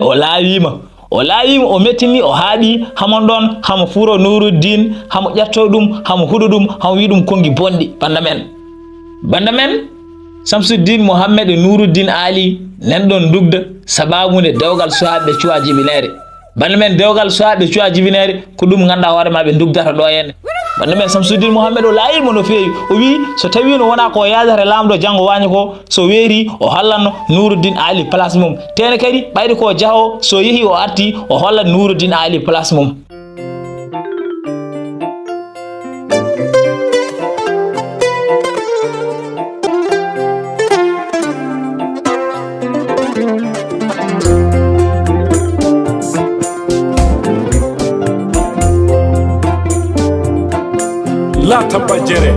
o laawima o mettini o haaɗi hamon ɗon hamo furo Nuruddin hamo ƴetto ɗum hamo huɗo ɗum hamo wi ɗum kongi bonɗi banda men Samsuddin Mohammed Nuruddin Ali nen ɗon dugda sababude dewgal suhaɓe cuwa jibinere banda men dewgal suhaɓe cuwa jibinere ko ɗum ganduɗa hoore ma ɓe dugdata ɗo henne banda men Samsuddin Mohammed o laayimo no feewi o wi so tawi no wona ko yadata lamɗo janggo wañi ko so weeri o hallanno Nuruddin Ali place mum tene kadi ɓayde ko jaho so yeehi o arti o hollat Nuruddin Ali place mum. La tabajere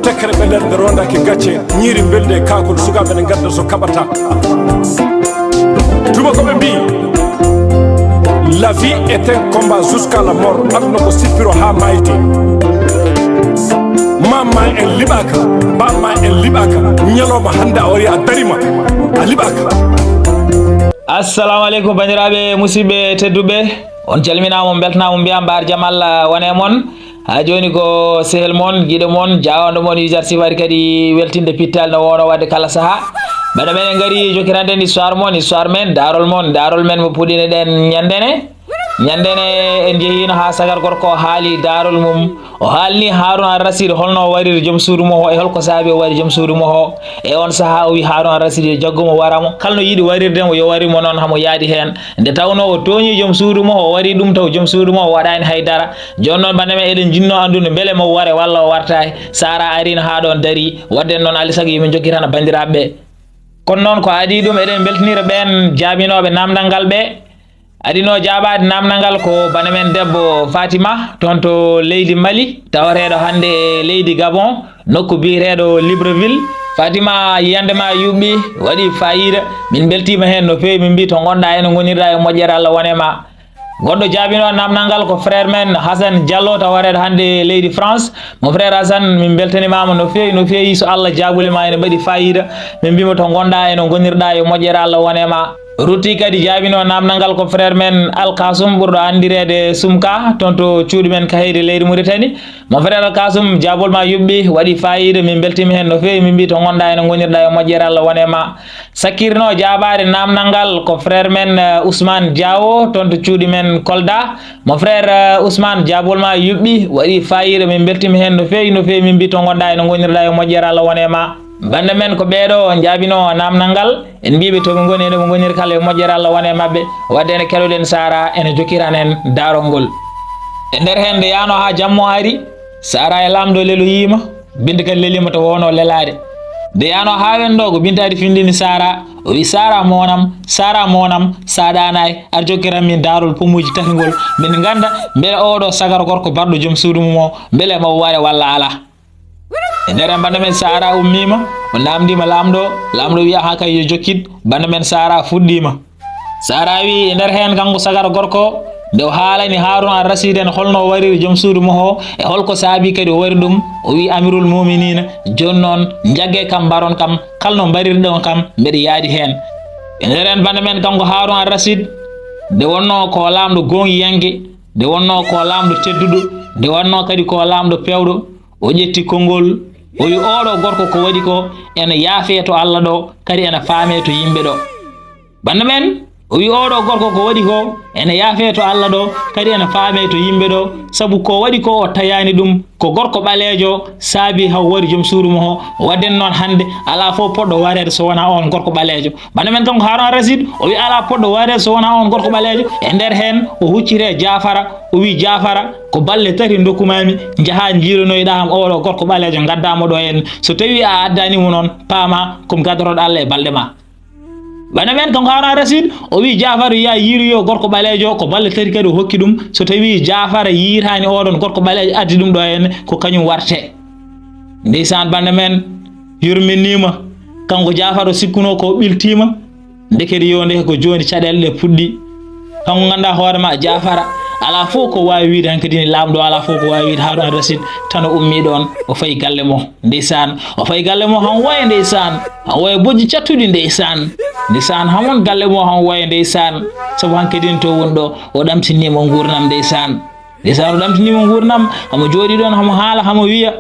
tekere ɓe nder nde rondake gacce ñiiri belde e kakol sukaɓe ne gadda so kaɓata tubakoɓe mbi la vie est un combat jusqu'à la mort aduna ko sippiro ha mayde mamma en liɓaka bamma en liɓaka ñalowma hande a wari a darima a liɓaka. Assalamu aleykum bandiraɓe musidɓe tedduɓe on calminama beltanama mbiyam mbar jaam Allah wone mon ha joni ko sehel mon guiɗo mon jawando mon usar sifari kadi weltinde pittal no wono wadde kala saaha bana men en gari jokiranden histoire men darol men mo puɗɗine ɗen ñandene en jeehino ha sagar gorko haali darol mum o haalni Haruna Ar-Rashid holno o wariri joom suudu mo e holko saabi o wari joom suudu mo e on saaha o wi Haruna Ar-Rashid yo jaggomo waramo kalno yiiɗi warirden yo warimo noon hamo yaadi hen nde tawno o tooñi joom suudu mo o wari ɗum taw joom suudu mo o waɗani haydara joni noon bande men eɗen jinno andude beele mo ware walla o wartay Sara arino ha ɗon dari wadden noon alisago yimin jokkitana bandiraɓeɓe kono noon ko adi ɗum eɗen beltanira ɓen jaabinoɓe namdal ngal ɓe adino jaabade namdal ngal ko bana men debbo Fatima toon to leydi Mali tawateɗo hande e leydi Gabon nokku biyeteɗo Libreville. Fatima yiyande ma yuɓɓi waɗi fayida min beltima hen no fewi min mbi to gonɗa ene gonirɗa e moƴƴere Allah wonema goɗɗo jaabino namdal ngal ko frère men Hassan Diallo tawateɗo hande e leydi France mo frère Hassan min beltanimama no fewi so Allah jaabulima ene mbaɗi fayida min mbima to gonɗa ene gonirɗa e moƴƴere Allah wonema rutti kadi jaabino namdal ngal ko frère men Alkasum ɓurɗo andirede Sumka toon to cuuɗi men Kaheyde leydi Mauritanie mo frère Alkasum jaabol ma yuɓɓi waɗi fayida min beltima hen no fewi min mbi to gonɗa ene gonirɗa e moƴƴere Allah wonema sakkirno jaabade namdal ngal ko frère men Ousmane Diawo toon to cuuɗi men Kolda mo frère Ousmane jaabol ma yuɓɓi waɗi fayida min beltima hen no fewi min mbi to gonɗa ene gonirɗa e moƴƴere Allah wonema bande men ko ɓeeɗo jaabino namdal ngal en mbiɓe toɓe goni ene ɓe goniri kala e moƴƴere Allah wone mabɓe wadde ene keɗoɗen Sara ene jokiran en darol ngol e nder hen nde yano ha jammo ari Sara e lamɗo lelo yima Binta kadi lelima to wono lelade nde yano ha wendo ko Bintadi findini Sara o wi Sara monam saɗanay ar jokiran min darol pomuji tati ngol min ganda beele oɗo sagar gorko barɗo joom suudu mum o beele mo ware walla ala e nder en bande men Sara ummima o namdima lamɗo wiya ha kay yo jokkid bande men Sara fuɗɗima Sara wi e nder hen kanko sagara gorko nde o haalani Haruna Ar-Rashid en holno o wariri joom suudu mo o e holko saabi kadi o wari ɗum o wi Amirul Muminina joni noon jagge kam mbaron kam kalno mbarirɗon kam mbeɗa yaadi hen e nder en bande men kanko Haruna Ar-Rashid nde wonno ko lamɗo gongiyangue nde wonno ko lamɗo tedduɗo nde wonno kadi ko lamɗo pewɗo o ƴetti konngol o wi oɗo gorko ko waɗi ko ene yaafe to Allah ɗo kadi ene faame to yimɓe ɗo bande men o wi oɗo gorko ko waɗi ko ene yaafe to Allah ɗo kadi ene faame to yimɓe ɗo saabu ko waɗi ko o tayani ɗum ko gorko ɓaleejo saabi haw wari joom suudu mo o wadden noon hande ala fof poɗɗo warede so wona on gorko ɓaleejo bande men kanko Haruna Ar-Rashid o wi ala poɗɗo warede so wona on gorko ɓaleejo e nder hen o huccire Jafara o wi Jafara ko balle tati dokkumami jaaha jiilonoyɗam oɗo gorko ɓaleejo gaddamo ɗo hen so tawi a addanimo noon paama komi gaddoroɗo Allah e balɗe ma bande men kanko Haruna Ar-Rashid o wi Jafara yiya yiiroyo gorko ɓaleejo ko balle tati kadi o hokki ɗum so tawi Jafara yiirani oɗon gorko ɓaleejo addi ɗum ɗo hen ko kañum warte ndeysan bande men yurminima kanko Jafara o sikkuno ko ɓiltima ndekedi yo nde ko joni caɗele ɗe puɗɗi kanko ganduɗa hoorema Jafara ala fof ko wawi wiide hankadi ni lamdo ala fof ko wawi wiide Haruna Rashid tan o ummi ɗon o fayi galle mo ndeysan o fayi galle mo han waya ndeysan han waya bojji cattuɗi ndeysan hamon galle mo han waya ndeysan sabu hankadi to wonɗo o ɗamtinimo gurnam ndeysan o ɗamtinimo gurnam hamo jooɗi ɗon hamo haala hamo wiya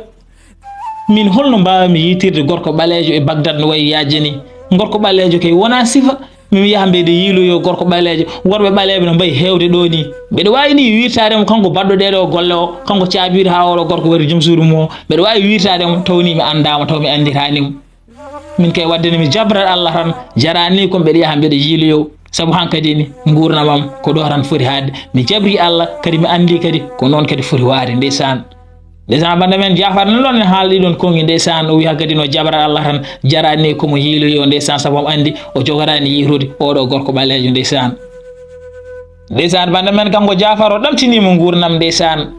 min holno mbawami yitirde gorko ɓaleejo e Bagdad no wayi yajeni gorko ɓaleejo kay wona sifa min yaha mbede yiiloyo gorko ɓaleejo worɓe ɓaleɓe no mbayi hewde ɗo ni mbeɗa wawi ni wirtademo kanko badɗo ɗeɗo golle o kanko caabiɗo ha oɗo gorko wari joom suudu mum o mbeɗa wawi wirtademo tawni mi andama taw mi anditanimo min kay waddene mi jabrat Allah tan jarani ko mbeɗa yaha mbeɗa yiiloyo sabu hankadi ni gurnamam ko ɗo tan foti hadde mi jabri Allah kadi mi andi kadi ko noon kadi foti waade ndeysan banda men Jafar non ɗon en haalɗi ɗon kongi ndeysan o wi hankadi no jabrat Allah tan jarani komo yiiloyo ndeysan sabu omo andi o jogarani yiirude oɗo gorko ɓaleejo ndeysan banda men kanko Jafar o ɗamtinimo gurnam ndeysan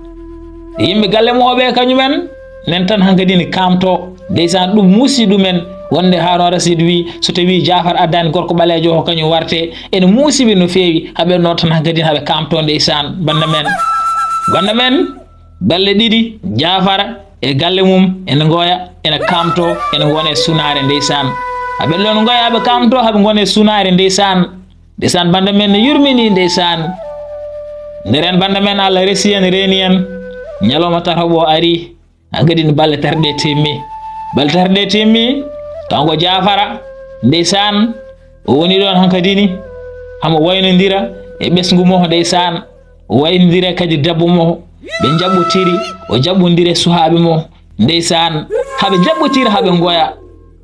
yimɓe galle moɓe kañumen nen tan hankadi ni kamto ndeysan ɗum muusi ɗumen wonde Haruna Rashid wi so tawi Jafar addani gorko ɓaleejo o kañum warte ene muusiɓe no feewi haɓe noon tan hankadi haɓe kamto ndeysan banda men balle ɗiɗi Jafara e galle mum ene goya ene kamto ene wone sunare ndeysan haɓe ɗon goya haɓe kamto haɓe gone sunare ndeysan banda men ne yurmini ndeysan nderen banda men Allah resi en reni en ñalawma tataɓo ari hankadi no balle terɗe timmi kanko Jafara ndeysan o woni ɗon hankadi ni hamo waynodira e ɓesgu mo ndeysan o waynodira kadi debbo mo ɓe jaɓɓotiri o jaɓɓodiri e suhaaɓe mo ndeysan haɓe jaɓɓotiri haɓe goya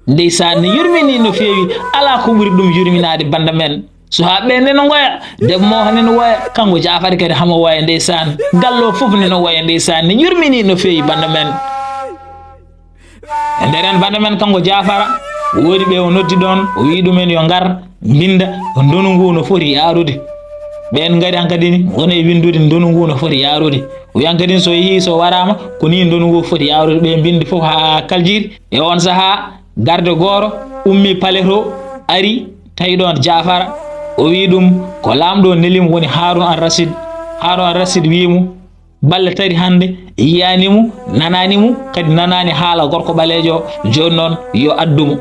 ndeysan ne yurmini no feewi ala ko ɓuri ɗum yurminade banda men suhaaɓe neno goya debbo mo neno waya kanko Jafara kadi hamo waya ndeysan gallo fof neno waya ndeysan ne yurmini no feewi banda men e nderen banda men kanko Jafara woodi ɓe o noddi ɗon o wi ɗumen yo ngar binda ndonu ngu no foti yarude ɓen ngari hankadi ni woni windude ndonu ngu no foti yarude o wi hankadi so yeehi so warama ko ni ndonu ngu foti yarude ɓe bindi fof ha kaljiri e on saaha garde goro ummi paleto ari tawi ɗon Jafara o wi ɗum ko lamɗo nelimo woni Haruna Rashid wimo balle tari hande yiyanimo nananimo kadi nanani haala gorko ɓaleejo joni noon yo addumo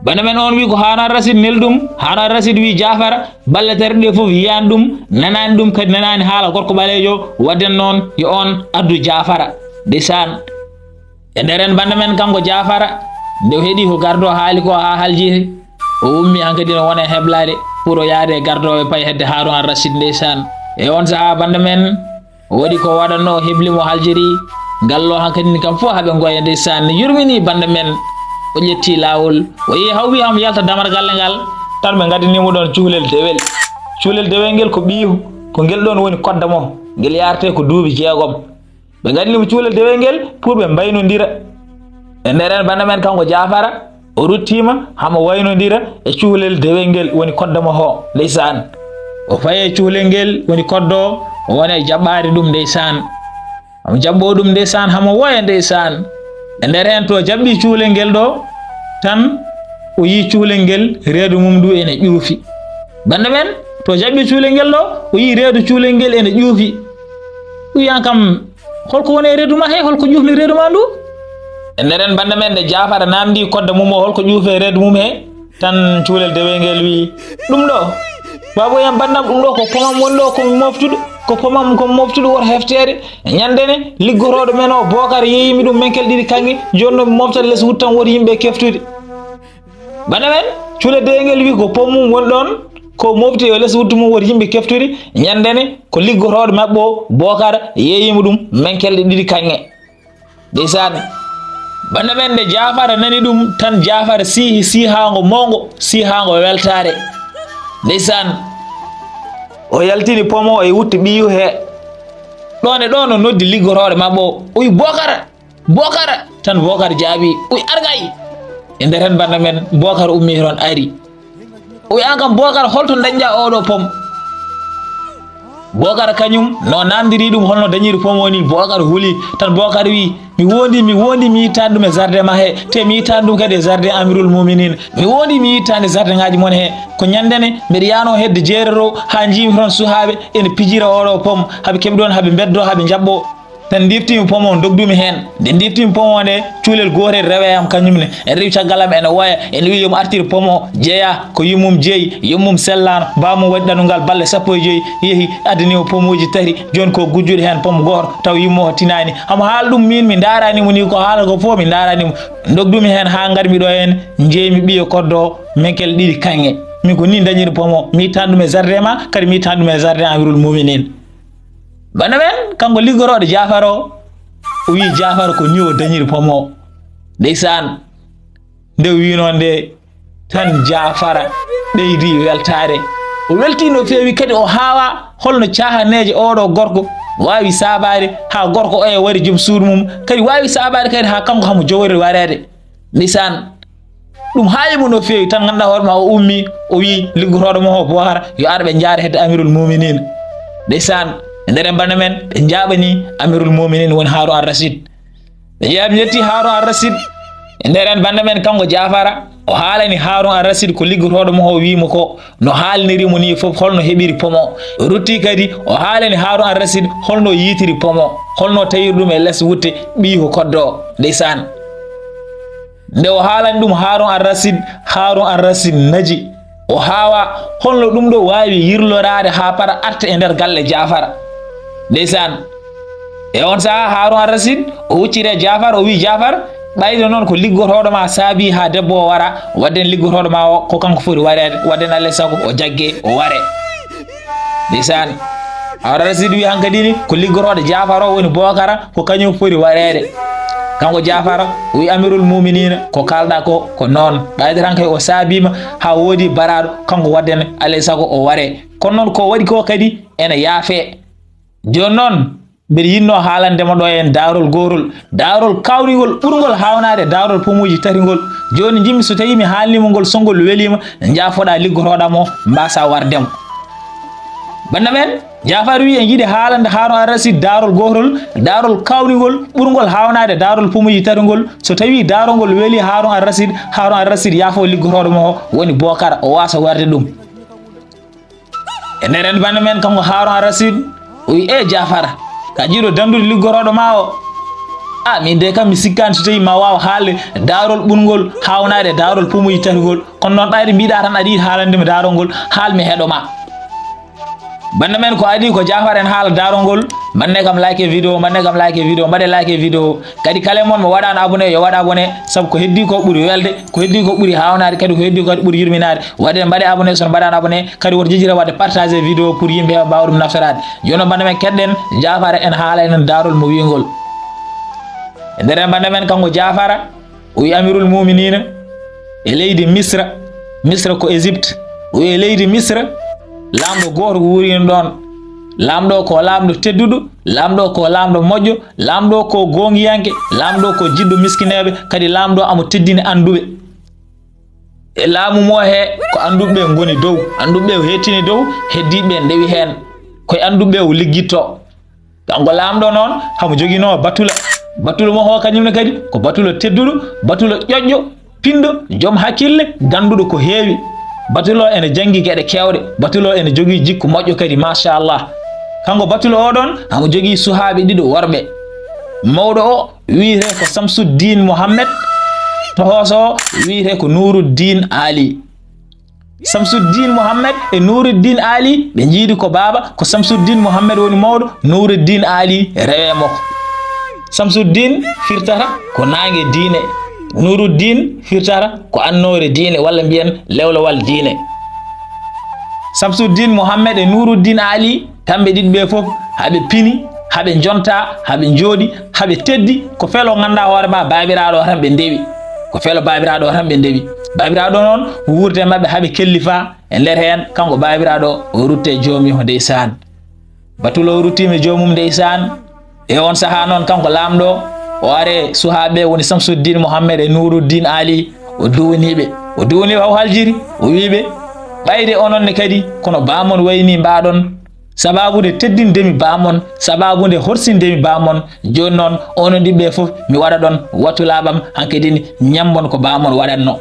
bana men on wi ko Haruna Rashid nelɗum Haruna Rashid wi Jafara balle tari ɗe fof yiyani ɗum nanani ɗum kadi nanani haala gorko ɓaleejo wadden noon yo on addu Jafara ndeysan e nderen banda men kanko Jafara nde o heeɗi ko gardo haali ko ha haljiti o ummi hankadi no wona heblade pour o yaade e gardoɓe payi hedde Haruna Rashid ndeysan e on saaha banda men o waɗi ko waɗanno heblimo haljiri gallo hankadi ni kam fof haɓe goya ndeysan ne yurmini banda men o ƴetti lawol o yehi hawwi hamo yalta damar galle ngal tan ɓe gaddanimo ɗon cuhlel dewel ngel ko ɓiihu ko ngel ɗon woni kodda mo ngel yarte ko duuɓi 6 ɓe gaddanimo cuhlel dewel ngel pour ɓe mbaynodira e nderen banda men kanko Jafara o ruttima hamo waynodira e cuhlel dewel ngel woni kodda mo ho ndeysan o faye cuhlel ngel woni koddo o woni e jaɓɓade ɗum ndeysan hamo jaɓɓo ɗum ndeysan hamo woya ndeysan e nder hen to jaɓɓi cuhlel ngel ɗo tan o yi cuhlel ngel reedu mum ndu ene ƴuufi banda men to jaɓɓi cuhlel ngel ɗo o yi reedu cuhlel ngel ene ƴuufi wiyan kam holko woni e reedu ma he holko ƴuufni reedu ma ndu e nder hen banda men nde Jafara namdi kodda mum o holko ƴuufi e reedu mum he tan cuhlel dewel ngel wi ɗum ɗo babo yam bandam ɗum ɗo ko pomam woni ɗo komi moftuɗo ko pomam komi moftuɗo woto heftere ñandene liggoroɗo men o Bocar yeeyimi ɗum men kel ɗiɗi kanŋe joni noon mi moftata less wuttan woto yimɓe keftude banda men cuhlel dewel ngel wi ko pom mum woni ɗon ko mofti yo less wuttu mum woto yimɓe keftude ñandene ko liggoroɗo mabɓe o Bocar yeeyimi ɗum men kel ɗiɗi kanŋe ndeysan banda men nde Jafara nani ɗum tan Jafara siihi siihango mawgo siihango weltare ndeysan o yaltini pomo e wutti ɓiyu he ɗon e ɗon o noddi liggoroɗo mabɓe o wi Bocar tan Bocar jaabi uy argay e nder hen banda men Bocar ummi toon ari o wi an kam Bocar holto dañƴa oɗo pom Bocar kañum no namdiri ɗum holno dañiri pom o ni Bocar huuli tan Bocar wi mi wondi mi yittani ɗum e jardin ma he te mi yittani ɗum kadi e jardin amirul muminin mi wondi mi yittani jardin ngaji mon he ko ñandene mbeɗa yano hedde jeerero ha jimi toon suhaɓe ene pijira oɗo pom haɓe keɓi ɗon haɓe beddo haɓe jabbo tan diftimi pomo dogdumi hen nde diftimi pomo nde cuulel gotel rewe am kañumne en rewi caggal am ene waya ene wi yomi artir pomo jeeya ko yummum jeeyi yummum sellano bamum waɗi ɗanugal balle 15 yeehi addanimo pomoji tati joni ko gujjuɗo hen pomo goto taw yummo o tinani hamo haala ɗum min mi daranimo ni ko haala ko foof mi daranimo dogdumi hen ha garmi ɗo hen jeeymi ɓiye koddo menkel ɗiɗi kanŋe min ko ni dañiri pomo mi yittani ɗum e jardin ma kadi mi yittani ɗum e jardin amirul muminin bana men kanko liggoroɗo Jafar o wi Jafar ko ni o dañiri pomo ndeysan nde wino nde tan Jafara ɓeydi weltare o welti no feewi kadi o haawa holno cahaneje oɗo gorko wawi sabade ha gorko o e wari joom suudu mum kadi wawi sabade kadi ha kanko hamo jowori warede ndeysan ɗum haayimo no feewi tan ganduɗa hoore ma o ummi o wi liggotoɗo mo o Bouhara yo ar ɓe jaara hedde amirul muminin ndeysan ndere bana men ɓe jaɓani amirul muminin woni Harun ar-Rashid ɓe jaɓi yetti Harun ar-Rashid nderen banda men kanko Jafara o haalani Harun ar-Rashid ko liggotoɗo mo o wimo ko no haalnirimo ni foof holno heɓiri pomo o rutti kadi o haalani Harun ar-Rashid holno yitiri pomo holno tawiri ɗum e less wutte ɓi ko koddo ndeysan nde o haalani ɗum Harun ar-Rashid naji o haawa holno ɗum ɗo wawi yirlorade ha para arta e nder galle Jafara ndeysan e on saha Harun ar-Rashid o huccire Jafar o wi Jafar ɓayde noon ko liggotoɗo ma saabi ha debbo o wara wadden liggotoɗo ma o ko kanko foti warede wadden alay saago o jagge o ware ndeysan Harun ar-Rashid wi hankadini ko liggotoɗo Jafar o woni Bouhara ko kañum foti warede kanko Jafar o wi amirul muminina ko kalɗa ko noon ɓayde tan kay o saabima ha woodi baraɗo kanko wadden alay saago o ware kono noon ko waɗi ko kadi ene yaafe joni noon mbeɗa yinno haalandema ɗo en darol gorol darol kawnigol ɓurgol hawnade darol pomoji tati ngol joni jimmi so tawi mi haalnima ngol songol welima jaafoɗa liggotoɗamo mbasa wardemo banda men Jafar wi en yiiɗi haalande Harun ar-Rashid darol gotol darol kawnigol ɓurgol hawnade darol pomoji tati ngol so tawi darol ngol weeli Harun ar-Rashid yaafo liggotoɗo mo woni Bouhara o wasa warde ɗum e nderen banda men kanko Harun ar-Rashid o wi Jafar ka jiiɗo dandude liggotoɗo ma o min de kam mi sikkani so tawi ma waw haalde darol ɓurgol hawnade darol pomoji tati ngol kono noon ɓayde mbiɗa tan aɗa yiiɗi haalandema darol ngol haalmi heeɗoma banda men ko adi ko Jafar en haala darol ngol manne kam like vidéo mbaɗe like vidéo kadi kala mon mo waɗano abonné yo waɗ abonné saabu ko heddi ko ɓuuri welde ko heddi ko ɓuuri hawnade kadi ko heddi ko ɓuuri yurminade waɗen mbaɗe abonné sono mbaɗano abonné kadi woto jejjira wadde partager vidéo pour yimɓe heɓa mbawa ɗum naftorade joni banda men keɗɗen Jafar en haala enen darol mo wingol e nder banda men kanko Jafara o wi amirul muminina e leydi misra ko Égypte o wi e leydi misra lamɗo goto ko wurini ɗon lamɗo ko lamɗo tedduɗo lamɗo ko lamɗo moƴƴo lamɗo ko gongiyanke lamɗo ko jiɗɗo miskineɓe kadi lamɗo amo teddini anduɓe e laamu mo he ko anduɓe goni dow anduɓe o hettini dow heddiɓe ndewi hen koye anduɓe o liggitto kanko lamɗo noon hamo joguino batula mo ho kañumne kadi ko batula tedduɗo batula ƴoƴƴo pindo joom hakkille ganduɗo ko heewi batulo ene jangi gueɗe kewɗe batulo ene jogui jikku moƴƴo kadi machallah kanko batulo oɗon hamo jogui suhaaɓe ɗiɗo worɓe mawɗo o wiyete ko Samsuddin Mohammed tohoso o wiyete ko Nuruddin Ali Samsuddin Mohammed e Nuruddin Ali ɓe jiiɗi ko baba ko Samsuddin Mohammed woni mawɗo Nuruddin Ali rewe makko Samsuddin firtata ko nangue diine Nuruddin firtata ko annore diine walla mbiyen lewlowal diine Samsuddin Mohammed e Nuruddin Ali kamɓe ɗiɗi ɓe fof haɓe pini haɓe jonta haɓe jooɗi haɓe teddi ko felo ganduɗa hoore ma babiraɗo tan ɓe ndewi ko felo babiraɗo tan ɓe ndewi babiraɗo noon wurde mabɓe haɓe kellifa e nder hen kanko babiraɗo o rutte joomiho ndeysan batulo o ruttimi joomum ndeysan e on saaha noon kanko lamɗo o are suhaaɓe woni Samsuddin Mohammed e Nuruddin Ali o duwniɓe haw haljiri o wiɓe ɓayde ononne kadi kono bamon wayni mbaɗon sababude teddindemi bamon sababude horsindemi bamon joni noon onon ɗiɓɓe fof mi waɗa ɗon wattulaɓam hankedini ñambon ko bamon waɗatno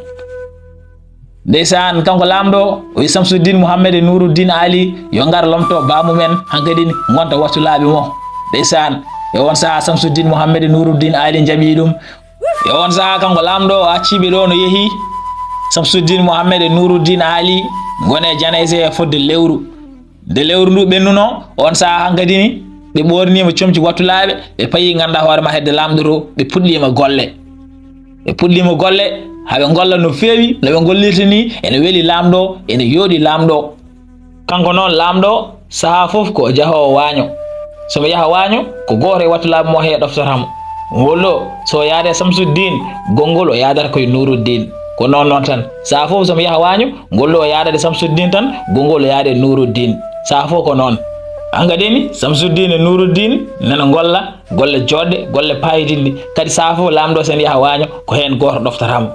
ndeysan kanko lamɗo o wi Samsuddin Mouhamed e Nouruddin Ali yo ngar lomto bamumen hankedini gonta wattulaɓe mo ndeysan e on saaha Samsuddin Mouhamed e Nouruddin Ali jaɓi ɗum e on saaha kanko lamɗo o acciɓe ɗo no yeehi Samsuddin Mouhamed e Nouruddin Ali gone janayse e fodde lewru nde lewru ndu ɓennuno on saaha hankkadini ɓe ɓornima comci wattulaɓe ɓe payi ganduɗa hoorema hedde lamɗo to ɓe puɗɗima golle haɓe golla no feewi no ɓe gollirta ni ene weeli lamɗo ene yooɗi lamɗo kanko noon lamɗo saaha foof ko jahowo waaño somo yaha waaño ko goto e wattulaɓe mo he ɗoftatamo ngollo so yaade Samsuddin gongol o yadata koye Nouruddin ko noon tan saaha foof somo yaha waaño ngollo o yaadade Samsuddin tan gongol o yaade Nouruddin saaha fof ko noon hangadeni Samsuddin e Nouruddin nana golla golle joɗɗe golle payidinɗe kadi saaha fof lamɗo sen yaha waaño ko hen goto ɗoftatamo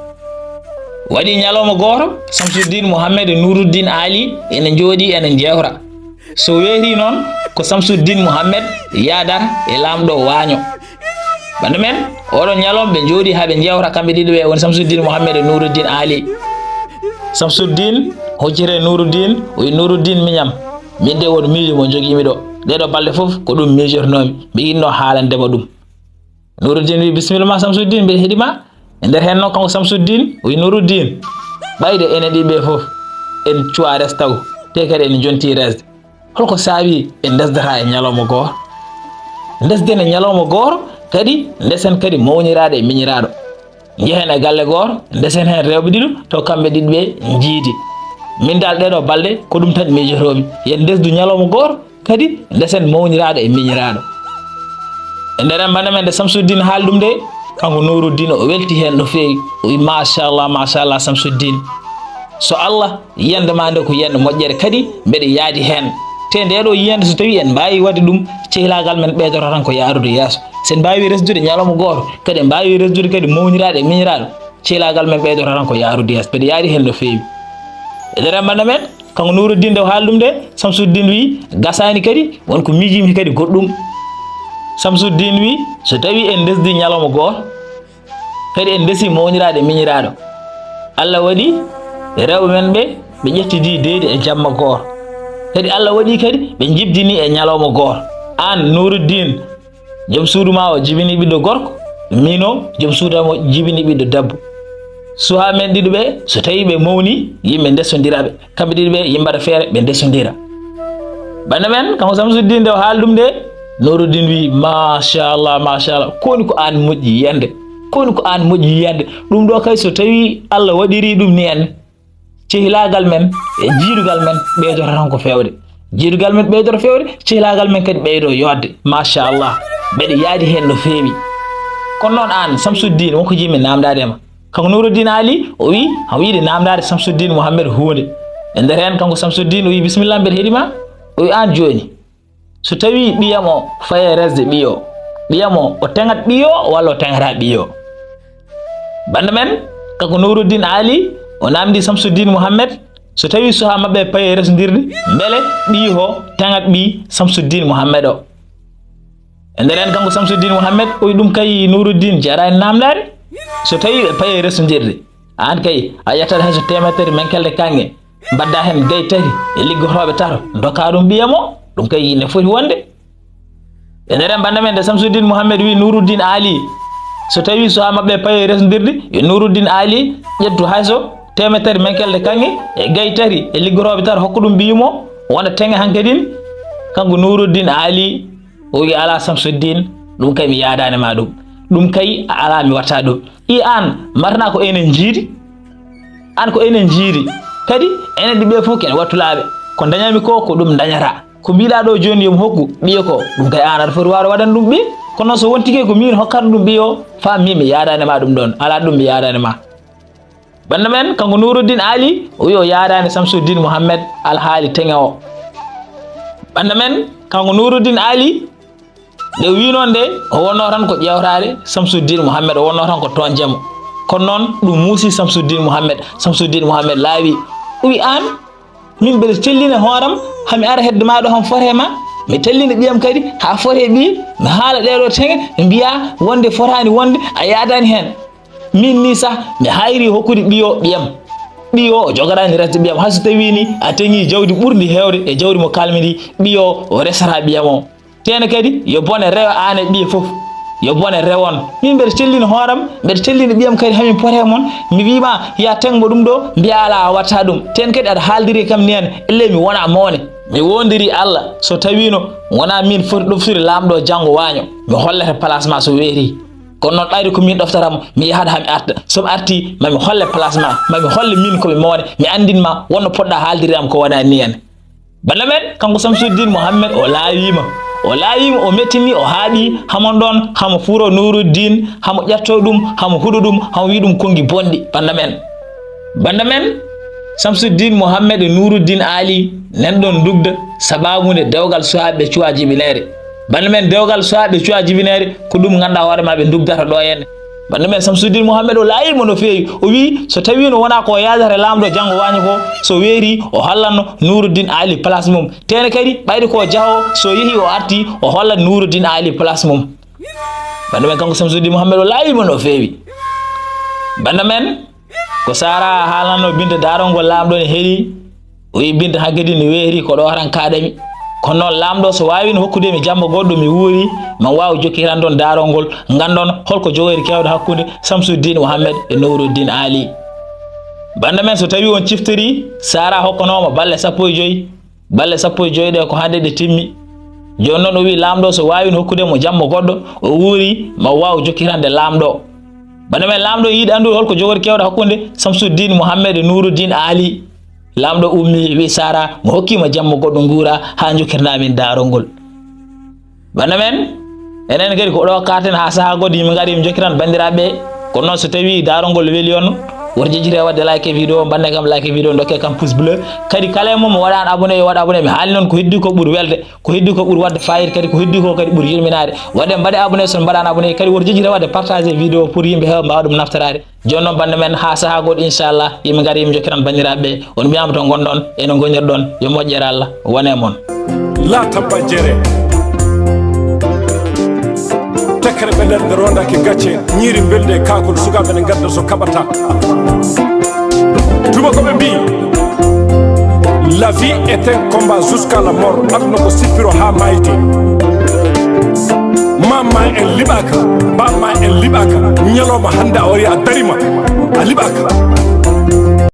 waɗi ñalawma goto Samsuddin Mouhamed e Nouruddin Ali ene jooɗi ene jewra so weeti noon ko Samsuddin Mouhamed yadata e lamɗo waaño bande men oɗon ñalawma ɓe jooɗi haɓe jewra kamɓe ɗiɗi ɓe woni Samsuddin Mouhamed e Nouruddin Ali Samsuddin hoccire Nouruddin o wi Nouruddin miñam min de won miijo mo joguimi ɗo ɗeɗo balɗe foof ko ɗum miijotonomi mi yinno haalandema ɗum Nouruddin wi bisimilla ma Samsuddin mbiɗa heeɗima e nder hen noon kanko Samsuddin o wi Nouruddin ɓayde enen ɗiɓe foof en cuwa restaw te kadi en jonti resde holko saabi en desdata e ñalawma goto desden e ñalawma goto kadi desen kadi mawnirade e miñiraɗo jehen e galle goto desen hen rewɓe ɗiɗo taw kamɓe ɗiɗi ɓe jiidi min dal ɗeɗo balɗe ko ɗum tan miijotomi yen desdu ñalawma goto kadi desen mawnirade e miñiraɗo e nderen bande men de Samsuddin haali ɗum de kanko Nouruddin o welti hen no feewi o wi machallah Samsuddin so Allah yiyandema nde ko yiyande moƴƴere kadi mbeɗa yaadi hen te ndeɗo yiyande so tawi en mbawi wadde ɗum cehlagal men ɓeydoro tan ko yarude yeeso sen mbawi resdude ñalawma goto kadi en mbawi resdude kadi mawnirade e miñiraɗo cehlagal men ɓeydoro tan ko yarude yeeso mbeɗa yaadi hen no feewi e nder bande men kanko Nouruddin de o haali ɗum de Samsuddin wi gasani kadi wonko miijimi kadi goɗɗum Samsuddin wi so tawi en desdi ñalawma goto kadi en desi mawnirade e miñiraɗo Allah waɗi rewɓe men ɓe ƴettidi deydi e jamma goto kadi Allah waɗi kadi ɓe jibdini e ñalawma goto an Nouruddin joom suudu ma o jibini ɓiɗɗo gorko mino joom suudam o jibini ɓiɗɗo debbo suha men ɗiɗo ɓe so tawi ɓe mawni yimɓe ndesodiraɓe kamɓe ɗiɗo ɓe yimɓata feere ɓe ndesodira bande men kanko Samsuddin de o haali ɗum de Nouruddin wi machallah koni ko an moƴƴi yiyande ɗum ɗo kay so tawi Allah waɗiri ɗum ni en cehlagal men e jiidugal men ɓeydoto tan ko fewde jiidugal men ɓeydoto fewde cehlagal men kadi ɓeydo yodde machallah mbeɗa yaadi hen no feewi kono noon an Samsuddin wonko jimi namdadema kanko Nouruddin Ali o wi hamo yiiɗi namdade Samsuddin Mouhamed hunde e nder hen kanko Samsuddin o wi bisimillah mbeɗa heeɗima o wi an joni so tawi ɓiyam o faye resde ɓiyam o tegat ɓiyo walla o tegata ɓiyo bande men kanko Nouruddin Ali o namdi Samsuddin Mouhamed so tawi suha mabɓe paye resdodirde beele ɓiyo tegat ɓi Samsuddin Mouhamed o e nder hen kanko Samsuddin Mouhamed o wi ɗum kay Nouruddin jarani namdade so tawi ɓe paye resdodirde an kay a ƴettat hen so temetere menkelde kange mbadda hen gay tati e liggotoɓe tato dokka ɗum ɓiyam o ɗum kay ne foti wonde e nder hen bande men de Samsuddin Mouhamed wi Nouruddin Ali so tawi suha mabɓe paye resdodirde yo Nouruddin Ali ƴettu hayso temetere menkelde kange e gay tati e liggoroɓe tato hokka ɗum ɓiyumo wona tenge hankkadin kanko Nouruddin Ali o wi ala Samsuddin ɗum kay mi yadanema ɗum kay ala mi watta ɗum i an marna ko enen jiidi kadi enen ɗiɓe fof kene wattulaɓe ko dañami ko ɗum dañata ko mbiɗa ɗo joni yomi hokku ɓiyo ko ɗum kay an aɗa foti wawde waɗan ɗum ɓi kono noon so wontike ko min hokkata ɗum ɓiyo fammi mi yadanema ɗum ɗon ala ɗum mi yadanema bande men kanko Nouruddin Ali o wi o yadani Samsuddin Mouhamed alhaali teŋe o bande men kanko Nouruddin Ali nde wi noon de o wonno tan ko ƴewtade Samsuddin Mouhamed o wonno tan ko tonjemo kono noon ɗum muusi Samsuddin Mouhamed laawi o wi an min mbeɗa tellina hooram hami ara hedde maɗo ham fore ma mi tellina ɓiyam kadi ha fore ɓi mi haala ɗeɗo tenge mbiya wonde fotani wonde a yadani hen min ni sah mi hayri hokkude ɓiyo ɓiyam ɓiyo o jogarani resde ɓiyam hayso tawi ni a teŋi jawdi ɓurdi hewde e jawdi mo kalmi ndi ɓiyo o resata ɓiyam o tene kadi yo bone rewa an e ɓiye foof yo bone rewon min mbeɗa tellina hooram mbeɗa tellina ɓiyam kadi hamin pote mon mi wima ya tengmo ɗum ɗo mbiya ala a watta ɗum ten kadi aɗa haaldiri kam ni hen elle mi wona mawne mi wondiri Allah so tawino wona min foti ɗoftude lamɗo janggo waño mi hollete place ma so weeri kono noon ɓayde ko min ɗoftatamo mi yahat hami arta somi arti mami holle place ma mami holle min komi mawne mi andinma wonno poɗɗa haaldiram ko wona ni hen banda men kanko Samsuddin Mohammed o laawima o mettini o haaɓi hamon ɗon hamo furo Nuruddin hamo ƴetto ɗum hamo huɗo ɗum hamo wi ɗum kongi bonɗi banda men Samsuddin Mohammed e Nuruddin Ali nan ɗon dugda sababude dewgal suwaɓe cuwa jibinere banda men dewgal suwaɓe cuwa jibinere ko ɗum ganduɗa hoore ma ɓe dugdata ɗo henne banda men Samsuddin Mohammed o laayimo no feewi o wi so tawi no wona ko yadata lamɗo janggo wañi ko so weeri o hollanno Nuruddin Ali place mum tene kadi ɓayde ko jaho so yeehi o arti o hollat Nuruddin Ali place mum banda men kanko Samsuddin Mohammed o laayimo no feewi banda men ko Sara haalanno Binta darongol lamɗo ne heeɗi o wi Binta hakkadi ne weeri ko ɗo tan kaɗami kono noon lamɗo so wawino hokkude mi jamma goɗɗo mi wuuri man wawi jokkiran ɗon darongol gandon holko jogoyri kewde hakkude Samsuddin Mohammed e Nuruddin Ali banda men so tawi on ciftori Sara hokkanoma balle 15 balle 15 ɗe ko hande ɗe timmi joni noon o wi lamɗo so wawino hokkude mo jamma goɗɗo o wuuri man wawi jokkirande lamɗo banda men lamɗo yiiɗi andude holko jogori kewde hakkude Samsuddin Mohammed e Nuruddin Ali lamɗo ummi wi Sara mo hokkima jamma goɗɗo guura ha jokkirnamin darongol banda men enen kadi ko ɗo katen ha saaha goɗɗo yimɓe gaari mi jokkiran bandiraɓe kono noon so tawi darongol weeli on woto jejjire wadde like vidéo banne kam like vidéo dokke kam pouce bleu kadi kala mo waɗani abonné yo waɗa abonné mi haali noon ko heddi ko ɓuuri welde ko heddi ko ɓuuri wadde fayida kadi ko heddi ko kadi ɓuuri yurminade waɗe mbaɗe abonné son mbaɗani abonné kadi woto jejjire wadde partager vidéo pour yimɓe heewa mbawa ɗum naftarade joni noon bande men ha saaha goɗɗo inchallah yimɓe gaari yimɓe jokkiran bandiraɓe on mbiyama to gonɗon eno gonirɗon yo moƴƴere Allah wone moon la tabba jere tekkere ɓe nder nde rondaki gacce ñiiri belde kakol sukaɓe ne gadda so kaɓata tubakoɓe mbi la vie est un combat jusqu'à la mort aduna ko sippiro ha mayde mamma en liɓaka bamma en liɓaka ñalawma hande a wari a darima a liɓaka